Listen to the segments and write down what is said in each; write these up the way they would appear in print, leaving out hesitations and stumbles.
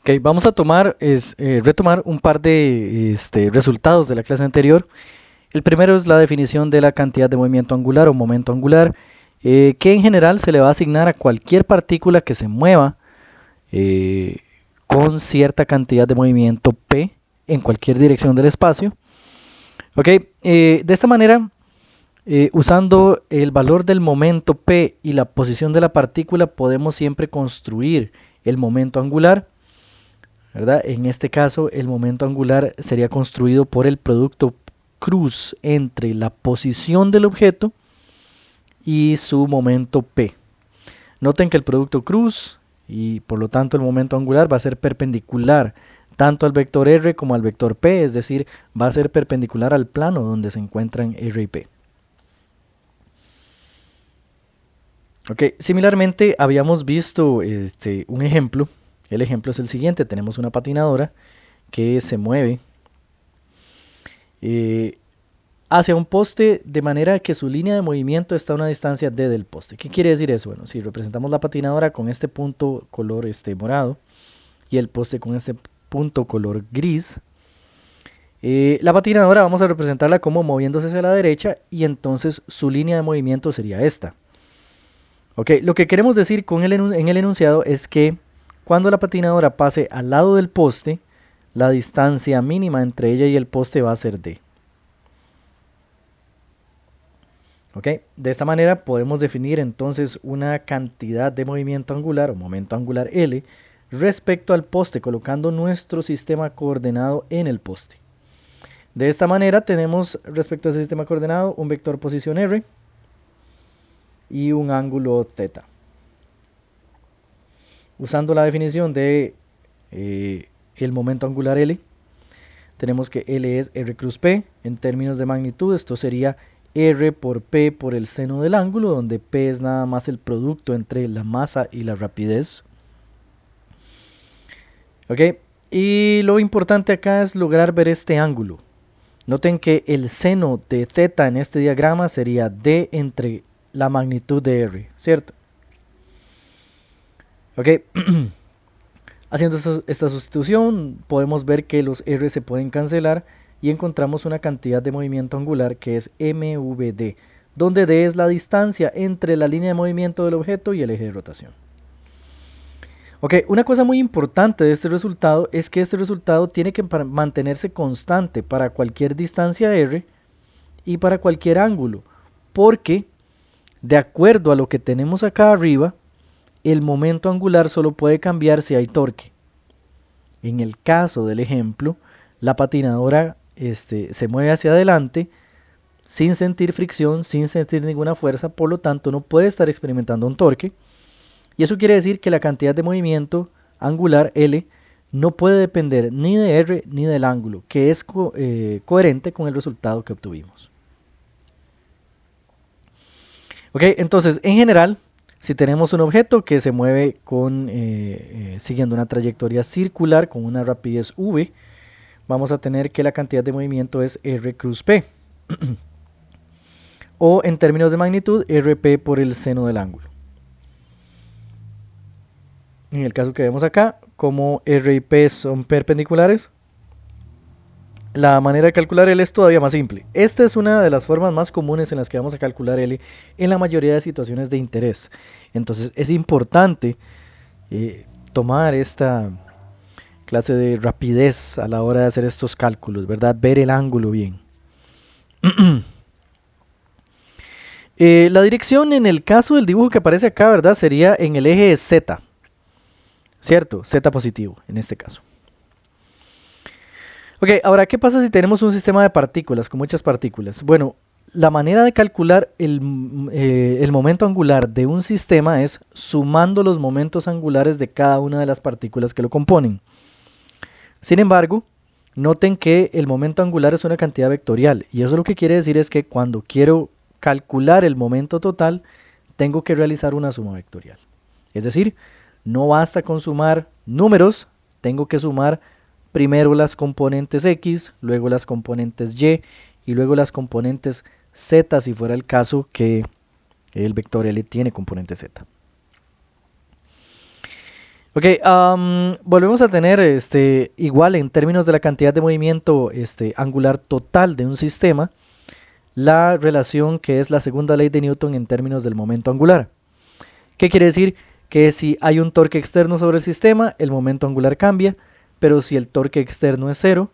Ok, vamos a retomar un par de resultados de la clase anterior. El primero es la definición de la cantidad de movimiento angular o momento angular, que en general se le va a asignar a cualquier partícula que se mueva eh, con cierta cantidad de movimiento p en cualquier dirección del espacio. Ok, de esta manera, usando el valor del momento p y la posición de la partícula, podemos siempre construir el momento angular. ¿Verdad? En este caso, el momento angular sería construido por el producto cruz entre la posición del objeto y su momento p. Noten que el producto cruz y por lo tanto el momento angular va a ser perpendicular tanto al vector r como al vector p, es decir, va a ser perpendicular al plano donde se encuentran r y p. Okay. Similarmente, habíamos visto un ejemplo. El ejemplo es el siguiente: tenemos una patinadora que se mueve eh, hacia un poste de manera que su línea de movimiento está a una distancia d del poste. ¿Qué quiere decir eso? Bueno, si representamos la patinadora con este punto color morado y el poste con este punto color gris, la patinadora vamos a representarla como moviéndose hacia la derecha y entonces su línea de movimiento sería esta. Ok, lo que queremos decir en el enunciado es que cuando la patinadora pase al lado del poste, la distancia mínima entre ella y el poste va a ser d. ¿Ok? De esta manera podemos definir entonces una cantidad de movimiento angular o momento angular L respecto al poste, colocando nuestro sistema coordenado en el poste. De esta manera tenemos respecto a ese sistema coordenado un vector posición R y un ángulo θ. Usando la definición de el momento angular L, tenemos que L es R cruz P. En términos de magnitud, esto sería R por P por el seno del ángulo, donde P es nada más el producto entre la masa y la rapidez. ¿Ok? Y lo importante acá es lograr ver este ángulo. Noten que el seno de θ en este diagrama sería D entre la magnitud de R, ¿cierto? ¿Ok? Haciendo esta sustitución, podemos ver que los R se pueden cancelar y encontramos una cantidad de movimiento angular que es mvd, donde d es la distancia entre la línea de movimiento del objeto y el eje de rotación. Ok, una cosa muy importante de este resultado es que este resultado tiene que mantenerse constante para cualquier distancia r y para cualquier ángulo, porque de acuerdo a lo que tenemos acá arriba, el momento angular solo puede cambiar si hay torque. En el caso del ejemplo, la patinadora se mueve hacia adelante sin sentir fricción, sin sentir ninguna fuerza, por lo tanto no puede estar experimentando un torque. Y eso quiere decir que la cantidad de movimiento angular L no puede depender ni de R ni del ángulo, que es coherente con el resultado que obtuvimos. Ok, entonces en general, si tenemos un objeto que se mueve siguiendo una trayectoria circular con una rapidez v, vamos a tener que la cantidad de movimiento es R cruz P. O en términos de magnitud, RP por el seno del ángulo. En el caso que vemos acá, como R y P son perpendiculares, la manera de calcular L es todavía más simple. Esta es una de las formas más comunes en las que vamos a calcular L en la mayoría de situaciones de interés. Entonces es importante tomar esta clase de rapidez a la hora de hacer estos cálculos, ¿verdad? Ver el ángulo bien. La dirección en el caso del dibujo que aparece acá, ¿verdad? Sería en el eje Z, ¿cierto? Z positivo en este caso. Ok, ahora, ¿qué pasa si tenemos un sistema de partículas, con muchas partículas? Bueno, la manera de calcular el momento angular de un sistema es sumando los momentos angulares de cada una de las partículas que lo componen. Sin embargo, noten que el momento angular es una cantidad vectorial, y eso lo que quiere decir es que cuando quiero calcular el momento total, tengo que realizar una suma vectorial. Es decir, no basta con sumar números, tengo que sumar primero las componentes x, luego las componentes y luego las componentes z si fuera el caso que el vector L tiene componente z. Ok, volvemos a tener igual en términos de la cantidad de movimiento angular total de un sistema, la relación que es la segunda ley de Newton en términos del momento angular. ¿Qué quiere decir? Que si hay un torque externo sobre el sistema, el momento angular cambia, pero si el torque externo es cero,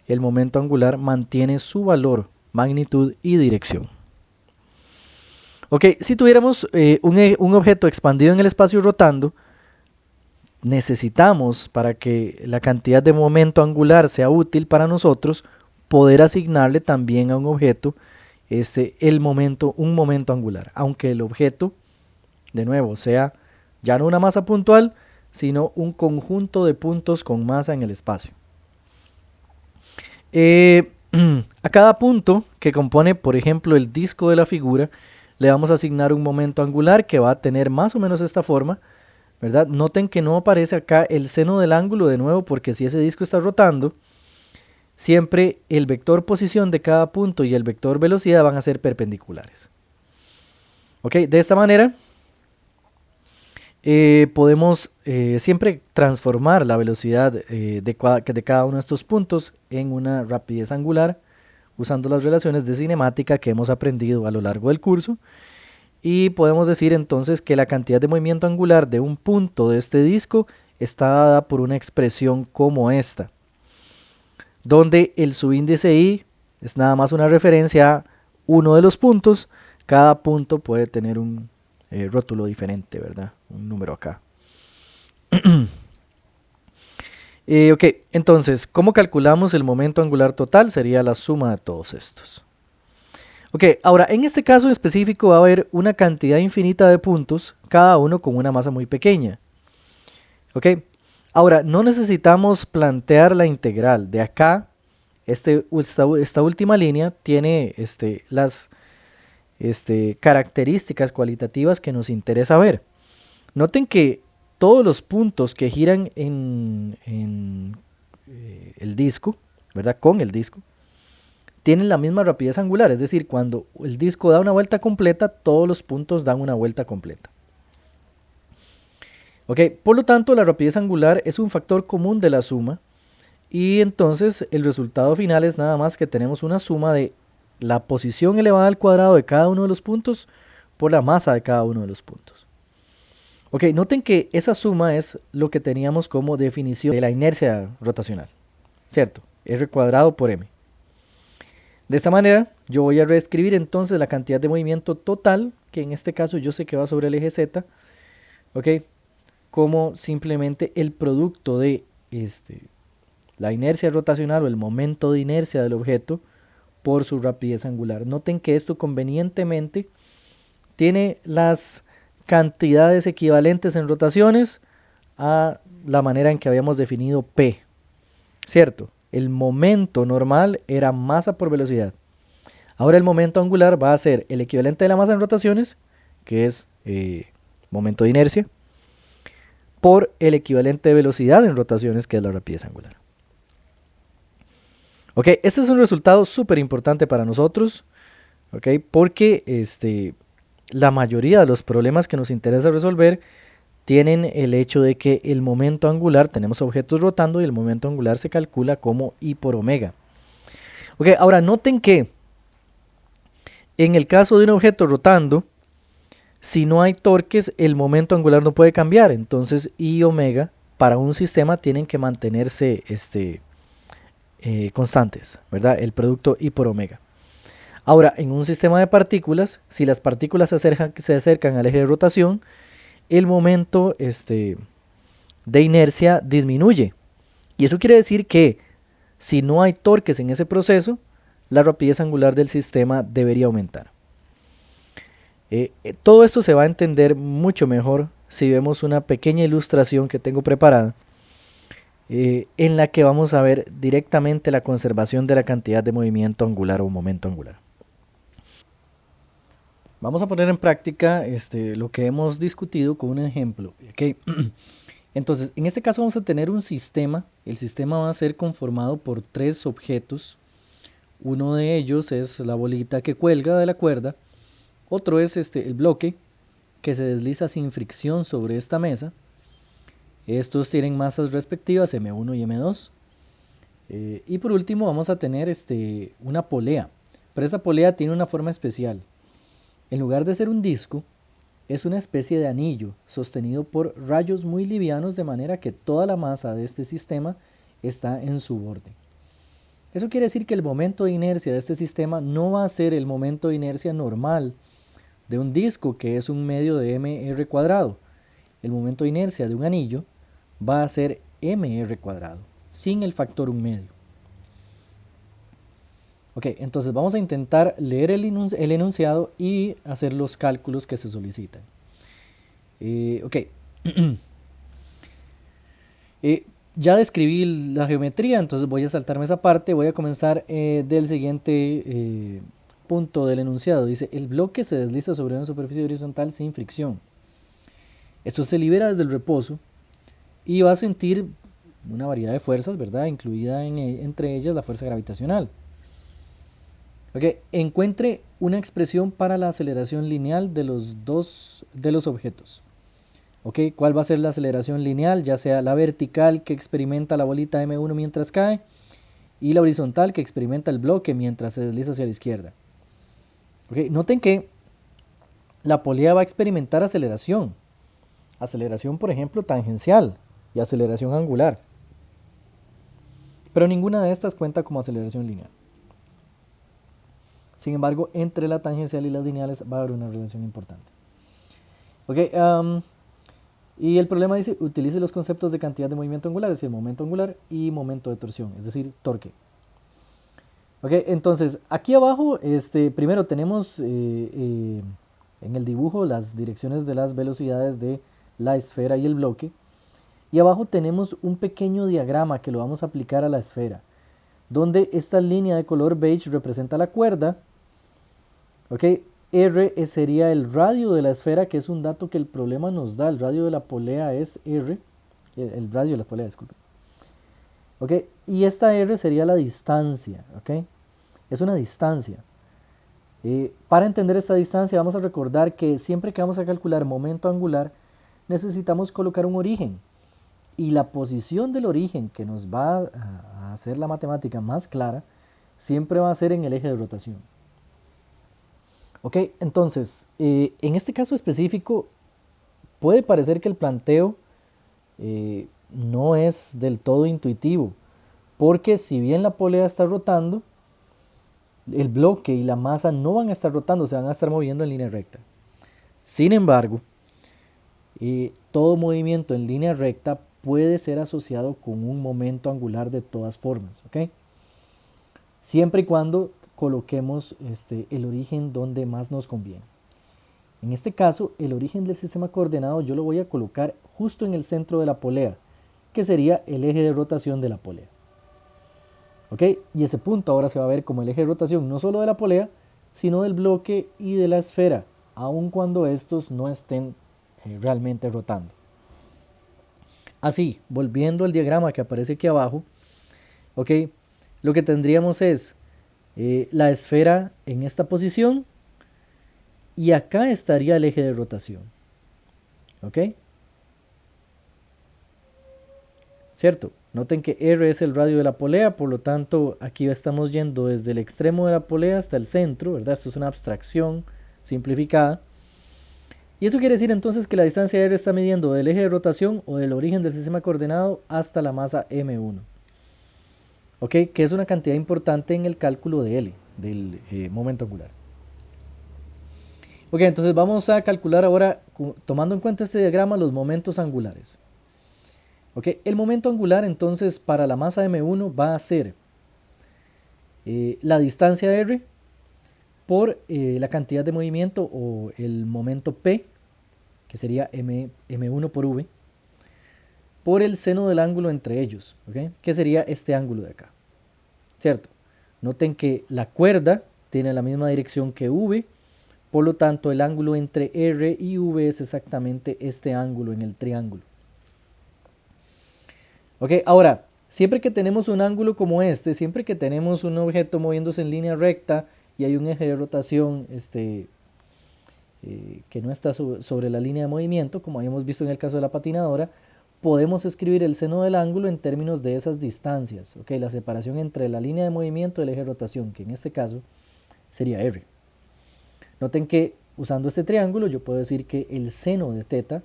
el momento angular mantiene su valor, magnitud y dirección. Ok, si tuviéramos un objeto expandido en el espacio rotando, necesitamos, para que la cantidad de momento angular sea útil para nosotros, poder asignarle también a un objeto un momento angular, aunque el objeto, de nuevo, sea ya no una masa puntual, sino un conjunto de puntos con masa en el espacio. A cada punto que compone, por ejemplo, el disco de la figura, le vamos a asignar un momento angular que va a tener más o menos esta forma, ¿verdad? Noten que no aparece acá el seno del ángulo de nuevo, porque si ese disco está rotando, siempre el vector posición de cada punto y el vector velocidad van a ser perpendiculares. Ok, de esta manera podemos siempre transformar la velocidad de cada uno de estos puntos en una rapidez angular usando las relaciones de cinemática que hemos aprendido a lo largo del curso. Y podemos decir entonces que la cantidad de movimiento angular de un punto de este disco está dada por una expresión como esta, donde el subíndice i es nada más una referencia a uno de los puntos. Cada punto puede tener un rótulo diferente, ¿verdad? Un número acá. Ok, entonces, ¿cómo calculamos el momento angular total? Sería la suma de todos estos. Ok, ahora en este caso específico va a haber una cantidad infinita de puntos, cada uno con una masa muy pequeña. Ok, ahora no necesitamos plantear la integral. De acá, esta última línea tiene las características cualitativas que nos interesa ver. Noten que todos los puntos que giran en el disco, ¿verdad? Con el disco, tienen la misma rapidez angular, es decir, cuando el disco da una vuelta completa, todos los puntos dan una vuelta completa. Ok, por lo tanto, la rapidez angular es un factor común de la suma y entonces el resultado final es nada más que tenemos una suma de la posición elevada al cuadrado de cada uno de los puntos por la masa de cada uno de los puntos. Ok, noten que esa suma es lo que teníamos como definición de la inercia rotacional, ¿cierto? R cuadrado por m. De esta manera, yo voy a reescribir entonces la cantidad de movimiento total, que en este caso yo sé que va sobre el eje Z, ¿ok? Como simplemente el producto de la inercia rotacional o el momento de inercia del objeto por su rapidez angular. Noten que esto convenientemente tiene las cantidades equivalentes en rotaciones a la manera en que habíamos definido P, ¿cierto? El momento normal era masa por velocidad. Ahora el momento angular va a ser el equivalente de la masa en rotaciones, que es momento de inercia, por el equivalente de velocidad en rotaciones, que es la rapidez angular. Ok, este es un resultado súper importante para nosotros, ok, porque la mayoría de los problemas que nos interesa resolver tienen el hecho de que el momento angular, tenemos objetos rotando y el momento angular se calcula como I por omega. Ok, ahora noten que en el caso de un objeto rotando, si no hay torques, el momento angular no puede cambiar. Entonces I y omega para un sistema tienen que mantenerse constantes, ¿verdad? El producto I por omega. Ahora, en un sistema de partículas, si las partículas se acercan al eje de rotación, el momento de inercia disminuye. Y eso quiere decir que si no hay torques en ese proceso, la rapidez angular del sistema debería aumentar. Todo esto se va a entender mucho mejor si vemos una pequeña ilustración que tengo preparada, en la que vamos a ver directamente la conservación de la cantidad de movimiento angular o momento angular. Vamos a poner en práctica lo que hemos discutido con un ejemplo. Okay. Entonces, en este caso vamos a tener un sistema. El sistema va a ser conformado por tres objetos. Uno de ellos es la bolita que cuelga de la cuerda. Otro es el bloque que se desliza sin fricción sobre esta mesa. Estos tienen masas respectivas M1 y M2. Y por último vamos a tener una polea. Pero esta polea tiene una forma especial. En lugar de ser un disco, es una especie de anillo sostenido por rayos muy livianos, de manera que toda la masa de este sistema está en su borde. Eso quiere decir que el momento de inercia de este sistema no va a ser el momento de inercia normal de un disco, que es un medio de mr cuadrado. El momento de inercia de un anillo va a ser mr cuadrado, sin el factor 1 medio. Ok, entonces vamos a intentar leer el enunciado y hacer los cálculos que se solicitan. Ok. Ya describí la geometría, entonces voy a saltarme esa parte. Voy a comenzar del siguiente punto del enunciado. Dice, el bloque se desliza sobre una superficie horizontal sin fricción. Esto se libera desde el reposo y va a sentir una variedad de fuerzas, ¿verdad? Incluida entre ellas la fuerza gravitacional. Okay. Encuentre una expresión para la aceleración lineal de los objetos. Okay. ¿Cuál va a ser la aceleración lineal? Ya sea la vertical que experimenta la bolita M1 mientras cae y la horizontal que experimenta el bloque mientras se desliza hacia la izquierda. Okay. Noten que la polea va a experimentar aceleración. Aceleración, por ejemplo, tangencial y aceleración angular. Pero ninguna de estas cuenta como aceleración lineal. Sin embargo, entre la tangencial y las lineales va a haber una relación importante. Ok, y el problema dice, utilice los conceptos de cantidad de movimiento angular, es decir, momento angular y momento de torsión, es decir, torque. Ok, entonces, aquí abajo, primero tenemos en el dibujo las direcciones de las velocidades de la esfera y el bloque. Y abajo tenemos un pequeño diagrama que lo vamos a aplicar a la esfera, donde esta línea de color beige representa la cuerda. Ok, R sería el radio de la esfera, que es un dato que el problema nos da. El radio de la polea es R, el radio de la polea, disculpe. Ok, y esta R sería la distancia. Ok, es una distancia. Para entender esta distancia vamos a recordar que siempre que vamos a calcular momento angular necesitamos colocar un origen. Y la posición del origen que nos va a hacer la matemática más clara siempre va a ser en el eje de rotación. Ok, entonces, en este caso específico puede parecer que el planteo no es del todo intuitivo, porque si bien la polea está rotando, el bloque y la masa no van a estar rotando, se van a estar moviendo en línea recta. Sin embargo, todo movimiento en línea recta puede ser asociado con un momento angular de todas formas, ¿ok? Siempre y cuando coloquemos el origen donde más nos conviene. En este caso, el origen del sistema coordenado yo lo voy a colocar justo en el centro de la polea, que sería el eje de rotación de la polea. ¿Ok? Y ese punto ahora se va a ver como el eje de rotación no solo de la polea, sino del bloque y de la esfera, aun cuando estos no estén realmente rotando. Así, volviendo al diagrama que aparece aquí abajo, ¿ok? Lo que tendríamos es la esfera en esta posición y acá estaría el eje de rotación. ¿Ok? ¿Cierto? Noten que R es el radio de la polea, por lo tanto aquí estamos yendo desde el extremo de la polea hasta el centro, ¿verdad? Esto es una abstracción simplificada. Y eso quiere decir entonces que la distancia R está midiendo del eje de rotación o del origen del sistema coordenado hasta la masa M1. ¿Ok? Que es una cantidad importante en el cálculo de L, del momento angular. Ok, entonces vamos a calcular ahora, tomando en cuenta este diagrama, los momentos angulares. Ok, el momento angular entonces para la masa M1 va a ser la distancia R por la cantidad de movimiento o el momento P, que sería M1 por V, por el seno del ángulo entre ellos, ¿okay? Que sería este ángulo de acá, ¿cierto? Noten que la cuerda tiene la misma dirección que V, por lo tanto el ángulo entre R y V es exactamente este ángulo en el triángulo. Ok, ahora, siempre que tenemos un ángulo como este, siempre que tenemos un objeto moviéndose en línea recta y hay un eje de rotación que no está sobre la línea de movimiento, como habíamos visto en el caso de la patinadora, podemos escribir el seno del ángulo en términos de esas distancias, ¿ok? La separación entre la línea de movimiento y el eje de rotación, que en este caso sería r. Noten que usando este triángulo yo puedo decir que el seno de θ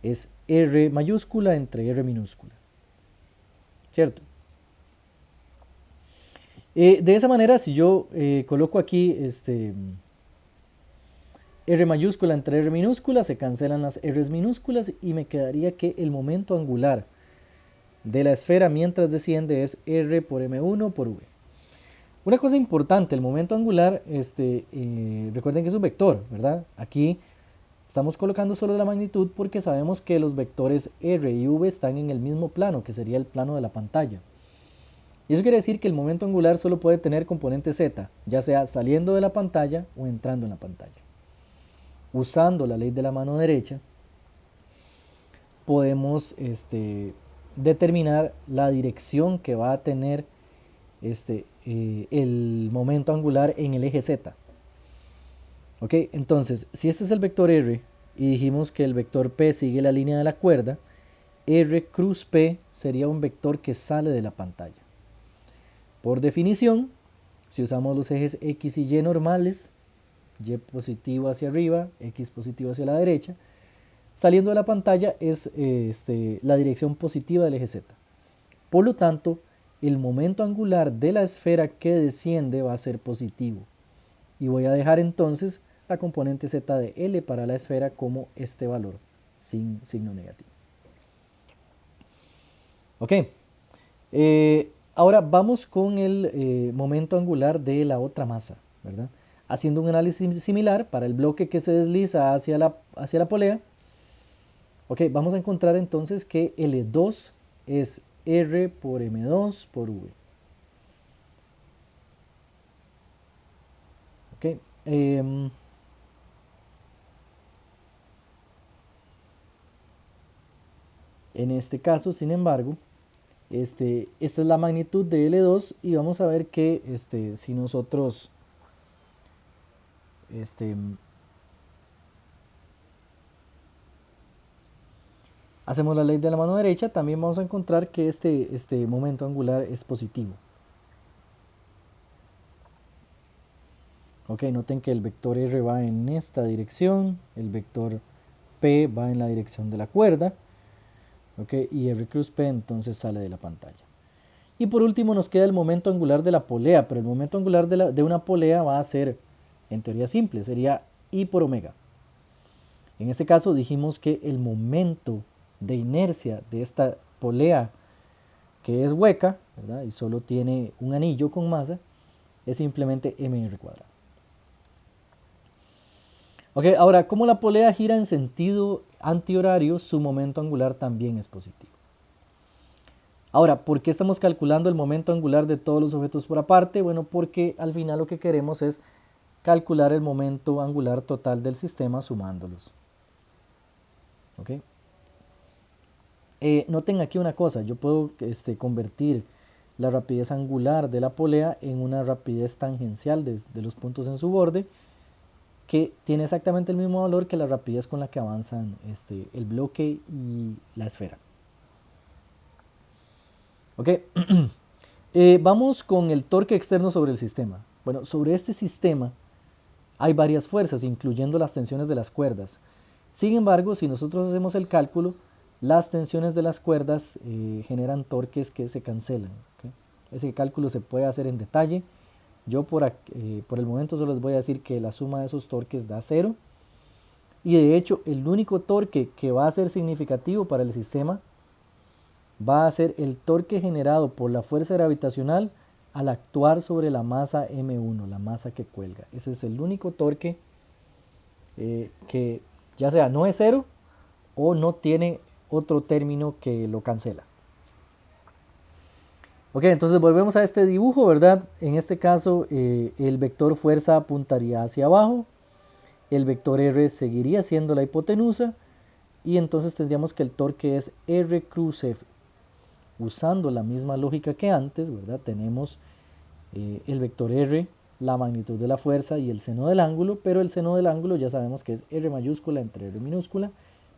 es r mayúscula entre r minúscula, ¿cierto? De esa manera, si yo coloco aquí r mayúscula entre r minúscula, se cancelan las r's minúsculas y me quedaría que el momento angular de la esfera mientras desciende es r por m1 por v. Una cosa importante, el momento angular, recuerden que es un vector, ¿verdad? Aquí estamos colocando solo la magnitud porque sabemos que los vectores r y v están en el mismo plano, que sería el plano de la pantalla. Y eso quiere decir que el momento angular solo puede tener componente z, ya sea saliendo de la pantalla o entrando en la pantalla. Usando la ley de la mano derecha, podemos determinar la dirección que va a tener el momento angular en el eje z. Ok, entonces, si este es el vector r y dijimos que el vector p sigue la línea de la cuerda, r cruz p sería un vector que sale de la pantalla. Por definición, si usamos los ejes x y y normales, y positivo hacia arriba, x positivo hacia la derecha, saliendo de la pantalla es la dirección positiva del eje z. Por lo tanto, el momento angular de la esfera que desciende va a ser positivo. Y voy a dejar entonces la componente z de L para la esfera como este valor, sin signo negativo. Ok. Ahora vamos con el momento angular de la otra masa, ¿verdad? Haciendo un análisis similar para el bloque que se desliza hacia la polea. Ok, vamos a encontrar entonces que L2 es R por M2 por V. Ok, en este caso, sin embargo, esta es la magnitud de L2 y vamos a ver que si nosotros hacemos la ley de la mano derecha, también vamos a encontrar que este momento angular es positivo. Ok, noten que el vector R va en esta dirección, el vector P va en la dirección de la cuerda, ok, y R cruz P entonces sale de la pantalla. Y por último nos queda el momento angular de la polea, pero el momento angular de una polea va a ser, en teoría simple, sería I por omega. En este caso dijimos que el momento de inercia de esta polea, que es hueca, ¿verdad? Y solo tiene un anillo con masa, es simplemente mr cuadrado. Ok, ahora, como la polea gira en sentido antihorario, su momento angular también es positivo. Ahora, ¿por qué estamos calculando el momento angular de todos los objetos por aparte? Bueno, porque al final lo que queremos es calcular el momento angular total del sistema sumándolos. ¿Ok? Noten aquí una cosa, yo puedo convertir la rapidez angular de la polea en una rapidez tangencial de los puntos en su borde, que tiene exactamente el mismo valor que la rapidez con la que avanzan el bloque y la esfera. Ok, vamos con el torque externo sobre el sistema. Bueno, sobre este sistema hay varias fuerzas, incluyendo las tensiones de las cuerdas. Sin embargo, si nosotros hacemos el cálculo, las tensiones de las cuerdas generan torques que se cancelan. ¿Okay? Ese cálculo se puede hacer en detalle. Yo por el momento solo les voy a decir que la suma de esos torques da 0. Y de hecho, el único torque que va a ser significativo para el sistema va a ser el torque generado por la fuerza gravitacional al actuar sobre la masa M1, la masa que cuelga. Ese es el único torque que ya sea no es 0 o no tiene otro término que lo cancela. Ok, entonces volvemos a este dibujo, ¿verdad? En este caso el vector fuerza apuntaría hacia abajo, el vector R seguiría siendo la hipotenusa y entonces tendríamos que el torque es R cruz F. Usando la misma lógica que antes, ¿verdad? Tenemos el vector R, la magnitud de la fuerza y el seno del ángulo, pero el seno del ángulo ya sabemos que es R mayúscula entre R minúscula,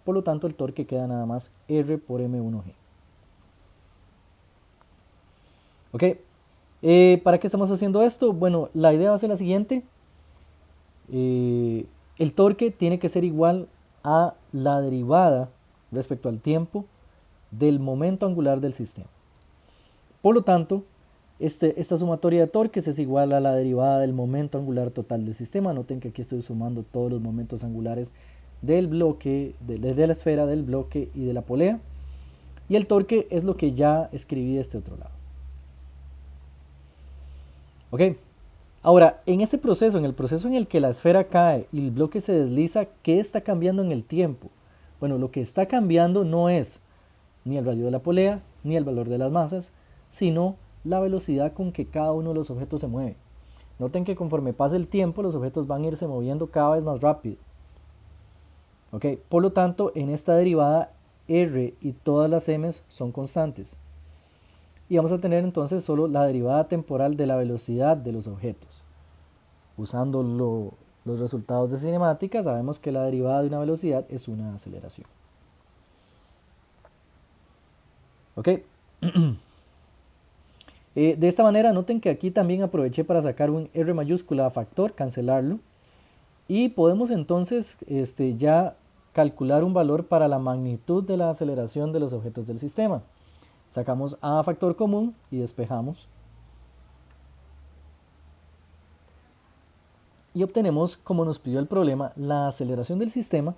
Por lo tanto, el torque queda nada más R por M1G. ¿Ok? ¿Para qué estamos haciendo esto? Bueno, la idea va a ser la siguiente. El torque tiene que ser igual a la derivada respecto al tiempo del momento angular del sistema. Por lo tanto, esta sumatoria de torques es igual a la derivada del momento angular total del sistema. Noten que aquí estoy sumando todos los momentos angulares del bloque, de la esfera, del bloque y de la polea. Y el torque es lo que ya escribí de este otro lado. ¿Ok? Ahora, en este proceso, en el proceso en el que la esfera cae y el bloque se desliza, ¿qué está cambiando en el tiempo? Bueno, lo que está cambiando no es ni el radio de la polea, ni el valor de las masas, sino la velocidad con que cada uno de los objetos se mueve. Noten que conforme pasa el tiempo, los objetos van a irse moviendo cada vez más rápido. ¿Ok? Por lo tanto, en esta derivada, R y todas las m son constantes. Y vamos a tener entonces solo la derivada temporal de la velocidad de los objetos. Usando los resultados de cinemática, sabemos que la derivada de una velocidad es una aceleración. ¿Ok? De esta manera, noten que aquí también aproveché para sacar un R mayúscula a factor, cancelarlo. Y podemos entonces ya calcular un valor para la magnitud de la aceleración de los objetos del sistema. Sacamos A factor común y despejamos. Y obtenemos, como nos pidió el problema, la aceleración del sistema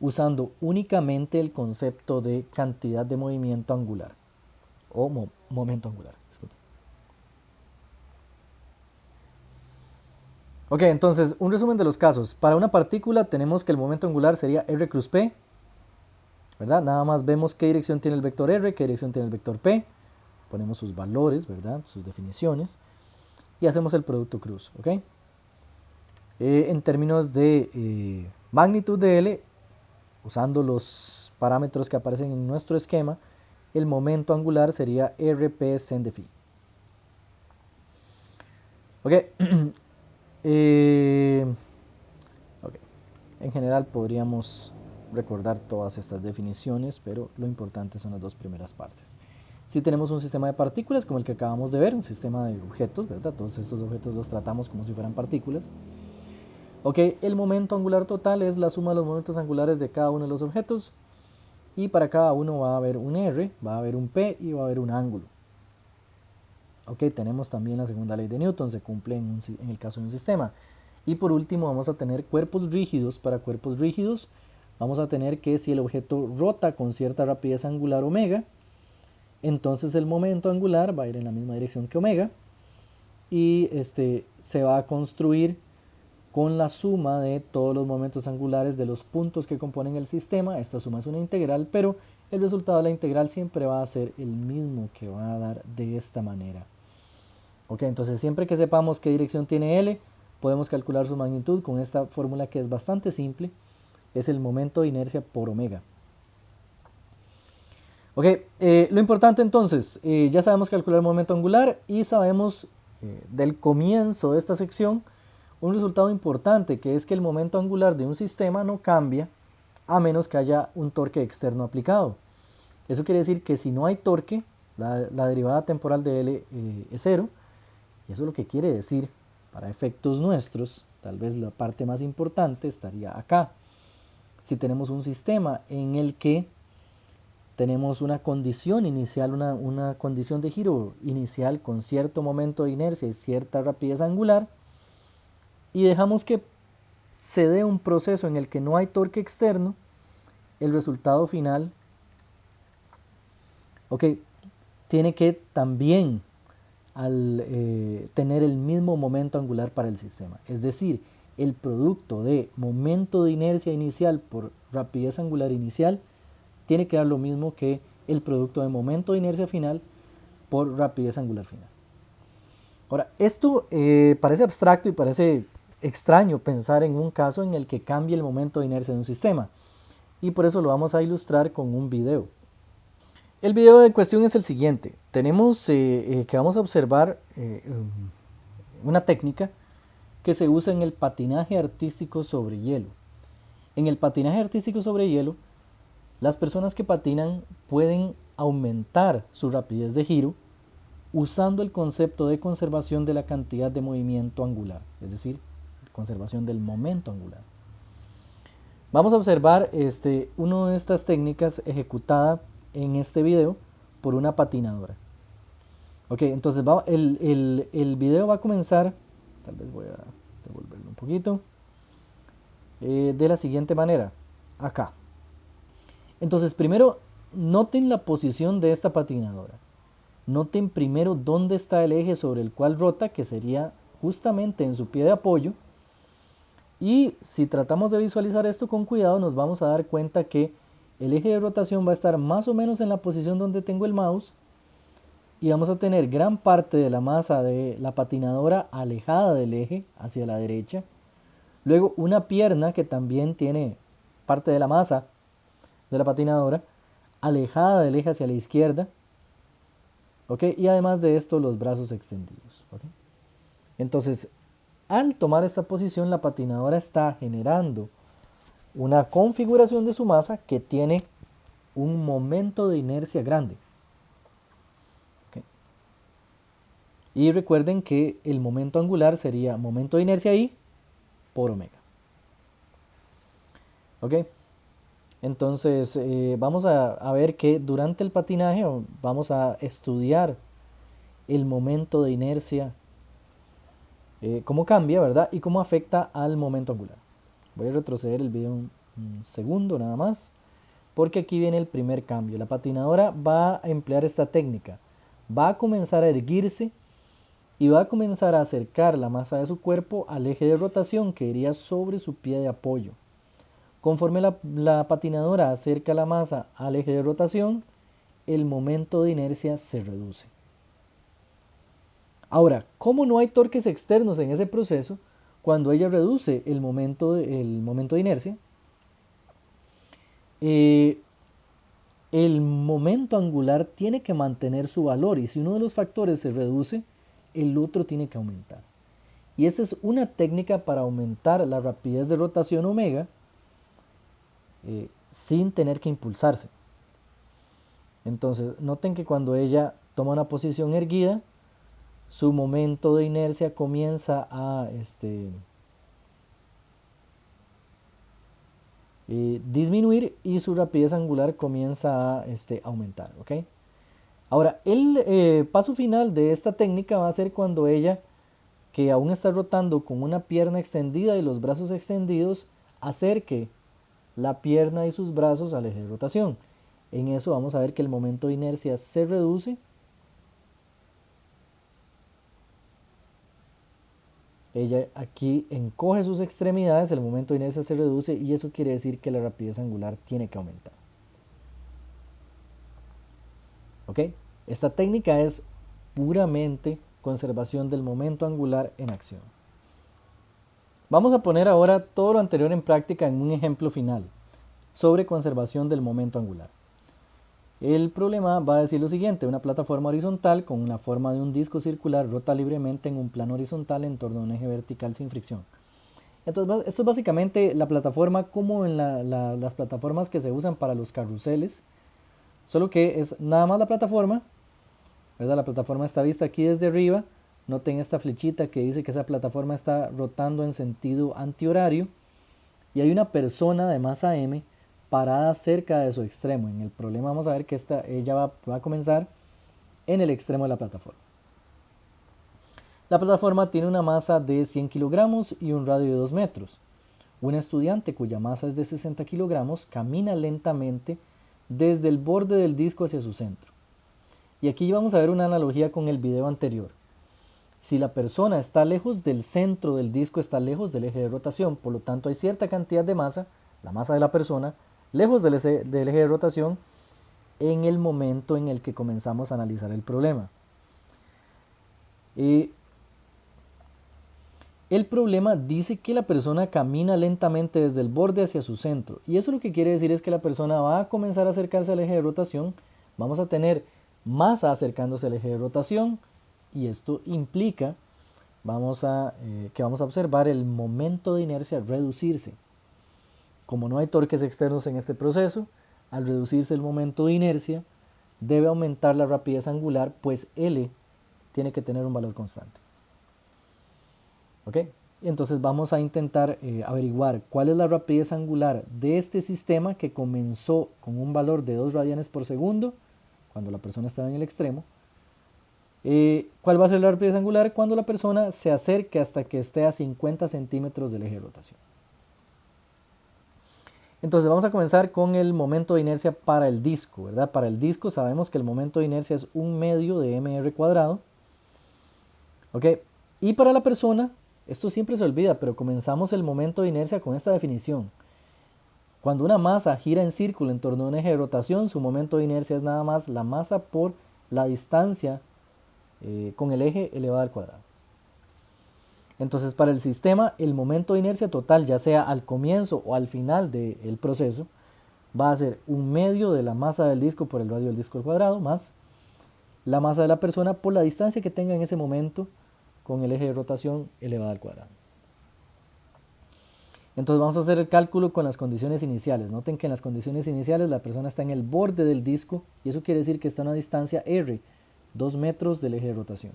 usando únicamente el concepto de cantidad de movimiento angular o momento angular. Disculpe. Ok, entonces, un resumen de los casos. Para una partícula tenemos que el momento angular sería R cruz P, ¿verdad? Nada más vemos qué dirección tiene el vector R, qué dirección tiene el vector P, ponemos sus valores, ¿verdad? Sus definiciones, y hacemos el producto cruz, ¿ok? En términos de magnitud de L, usando los parámetros que aparecen en nuestro esquema, el momento angular sería RP sen de phi. ¿Ok? Ok. En general podríamos recordar todas estas definiciones, pero lo importante son las dos primeras partes. Si tenemos un sistema de partículas como el que acabamos de ver, un sistema de objetos, ¿verdad? Todos estos objetos los tratamos como si fueran partículas. Ok, el momento angular total es la suma de los momentos angulares de cada uno de los objetos. Y para cada uno va a haber un R, va a haber un P y va a haber un ángulo. Ok, tenemos también la segunda ley de Newton, se cumple en el caso de un sistema. Y por último vamos a tener cuerpos rígidos. Para cuerpos rígidos vamos a tener que si el objeto rota con cierta rapidez angular omega, entonces el momento angular va a ir en la misma dirección que omega y se va a construir con la suma de todos los momentos angulares de los puntos que componen el sistema. Esta suma es una integral, pero el resultado de la integral siempre va a ser el mismo, que va a dar de esta manera. Ok, entonces siempre que sepamos qué dirección tiene L, podemos calcular su magnitud con esta fórmula que es bastante simple. Es el momento de inercia por omega. Ok, lo importante entonces, ya sabemos calcular el momento angular y sabemos del comienzo de esta sección un resultado importante, que es que el momento angular de un sistema no cambia a menos que haya un torque externo aplicado. Eso quiere decir que si no hay torque, la derivada temporal de L es cero, y eso es lo que quiere decir, para efectos nuestros, tal vez la parte más importante estaría acá. Si tenemos un sistema en el que tenemos una condición inicial, una condición de giro inicial con cierto momento de inercia y cierta rapidez angular, y dejamos que se dé un proceso en el que no hay torque externo, el resultado final, ok, tiene que también tener el mismo momento angular para el sistema. Es decir, el producto de momento de inercia inicial por rapidez angular inicial tiene que dar lo mismo que el producto de momento de inercia final por rapidez angular final. Ahora, esto parece abstracto y parece extraño pensar en un caso en el que cambie el momento de inercia de un sistema, y por eso lo vamos a ilustrar con un video. El video en cuestión es el siguiente. Tenemos que vamos a observar una técnica que se usa en el patinaje artístico sobre hielo. En el patinaje artístico sobre hielo Las personas que patinan pueden aumentar su rapidez de giro usando el concepto de conservación de la cantidad de movimiento angular, es decir, conservación del momento angular. Vamos a observar una de estas técnicas ejecutada en este video por una patinadora. Ok, entonces el video va a comenzar, tal vez voy a devolverlo un poquito, de la siguiente manera, acá. Entonces primero noten la posición de esta patinadora. Noten primero dónde está el eje sobre el cual rota, que sería justamente en su pie de apoyo. Y si tratamos de visualizar esto con cuidado, nos vamos a dar cuenta que el eje de rotación va a estar más o menos en la posición donde tengo el mouse. Y vamos a tener gran parte de la masa de la patinadora alejada del eje hacia la derecha. Luego una pierna que también tiene parte de la masa de la patinadora alejada del eje hacia la izquierda. ¿Okay? Y además de esto los brazos extendidos. ¿Okay? Entonces, al tomar esta posición, la patinadora está generando una configuración de su masa que tiene un momento de inercia grande. ¿Okay? Y recuerden que el momento angular sería momento de inercia I por omega. ¿Ok? Entonces vamos a ver que durante el patinaje vamos a estudiar el momento de inercia, cómo cambia, ¿verdad? Y cómo afecta al momento angular. Voy a retroceder el video un segundo nada más, porque aquí viene el primer cambio. La patinadora va a emplear esta técnica. Va a comenzar a erguirse y va a comenzar a acercar la masa de su cuerpo al eje de rotación que iría sobre su pie de apoyo. Conforme la patinadora acerca la masa al eje de rotación, el momento de inercia se reduce. Ahora, como no hay torques externos en ese proceso, cuando ella reduce el momento de inercia, el momento angular tiene que mantener su valor, y si uno de los factores se reduce, el otro tiene que aumentar. Y esta es una técnica para aumentar la rapidez de rotación omega sin tener que impulsarse. Entonces, noten que cuando ella toma una posición erguida, su momento de inercia comienza a disminuir y su rapidez angular comienza a aumentar. ¿Okay? Ahora, el paso final de esta técnica va a ser cuando ella, que aún está rotando con una pierna extendida y los brazos extendidos, acerque la pierna y sus brazos al eje de rotación. En eso vamos a ver que el momento de inercia se reduce. Ella aquí encoge sus extremidades, el momento de inercia se reduce y eso quiere decir que la rapidez angular tiene que aumentar. ¿Ok? Esta técnica es puramente conservación del momento angular en acción. Vamos a poner ahora todo lo anterior en práctica en un ejemplo final sobre conservación del momento angular. El problema va a decir lo siguiente: una plataforma horizontal con la forma de un disco circular rota libremente en un plano horizontal en torno a un eje vertical sin fricción. Entonces, esto es básicamente la plataforma como en las plataformas que se usan para los carruseles, solo que es nada más la plataforma, ¿verdad? La plataforma está vista aquí desde arriba. Noten esta flechita que dice que esa plataforma está rotando en sentido antihorario y hay una persona de masa m parada cerca de su extremo. En el problema vamos a ver que ella va a comenzar en el extremo de la plataforma. La plataforma tiene una masa de 100 kilogramos y un radio de 2 metros. Un estudiante cuya masa es de 60 kilogramos camina lentamente desde el borde del disco hacia su centro. Y aquí vamos a ver una analogía con el video anterior. Si la persona está lejos del centro del disco, está lejos del eje de rotación, por lo tanto hay cierta cantidad de masa, la masa de la persona, lejos del eje de rotación en el momento en el que comenzamos a analizar el problema. El problema dice que la persona camina lentamente desde el borde hacia su centro, y eso lo que quiere decir es que la persona va a comenzar a acercarse al eje de rotación. Vamos a tener masa acercándose al eje de rotación, y esto implica que vamos a observar el momento de inercia reducirse. Como no hay torques externos en este proceso, al reducirse el momento de inercia, debe aumentar la rapidez angular, pues L tiene que tener un valor constante. ¿Ok? Y entonces vamos a intentar averiguar cuál es la rapidez angular de este sistema que comenzó con un valor de 2 radianes por segundo, cuando la persona estaba en el extremo. ¿Cuál va a ser la rapidez angular cuando la persona se acerque hasta que esté a 50 centímetros del eje de rotación? Entonces vamos a comenzar con el momento de inercia para el disco, ¿verdad? Para el disco sabemos que el momento de inercia es 1/2 de mr cuadrado. ¿Ok? Y para la persona, esto siempre se olvida, pero comenzamos el momento de inercia con esta definición. Cuando una masa gira en círculo en torno a un eje de rotación, su momento de inercia es nada más la masa por la distancia con el eje elevado al cuadrado. Entonces para el sistema, el momento de inercia total, ya sea al comienzo o al final del proceso, va a ser 1/2 de la masa del disco por el radio del disco al cuadrado, más la masa de la persona por la distancia que tenga en ese momento con el eje de rotación elevado al cuadrado. Entonces vamos a hacer el cálculo con las condiciones iniciales. Noten que en las condiciones iniciales la persona está en el borde del disco y eso quiere decir que está a una distancia R, 2 metros del eje de rotación.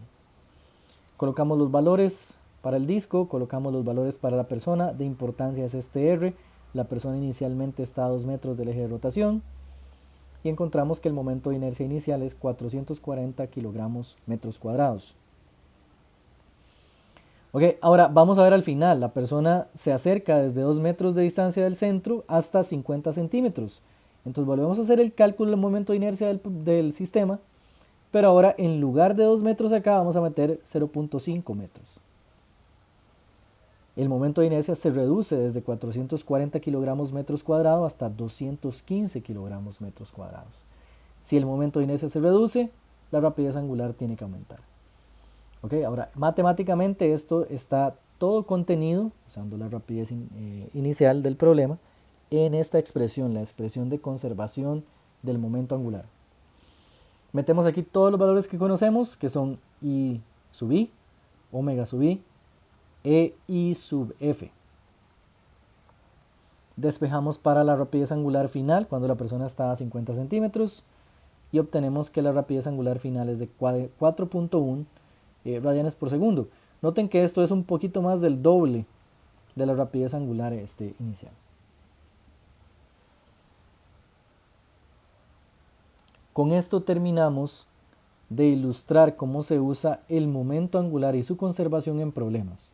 Colocamos los valores para el disco, colocamos los valores para la persona. De importancia es este R. La persona inicialmente está a 2 metros del eje de rotación y encontramos que el momento de inercia inicial es 440 kilogramos metros cuadrados. Ok, ahora vamos a ver al final. La persona se acerca desde 2 metros de distancia del centro hasta 50 centímetros. Entonces volvemos a hacer el cálculo del momento de inercia del sistema, pero ahora en lugar de 2 metros acá vamos a meter 0.5 metros. El momento de inercia se reduce desde 440 kilogramos metros cuadrados hasta 215 kilogramos metros cuadrados. Si el momento de inercia se reduce, la rapidez angular tiene que aumentar. Okay, ahora, matemáticamente esto está todo contenido, usando la rapidez inicial del problema, en esta expresión, la expresión de conservación del momento angular. Metemos aquí todos los valores que conocemos, que son I sub I, omega sub I, e I sub F. Despejamos para la rapidez angular final cuando la persona está a 50 centímetros y obtenemos que la rapidez angular final es de 4.1 radianes por segundo. Noten que esto es un poquito más del doble de la rapidez angular inicial. Con esto terminamos de ilustrar cómo se usa el momento angular y su conservación en problemas.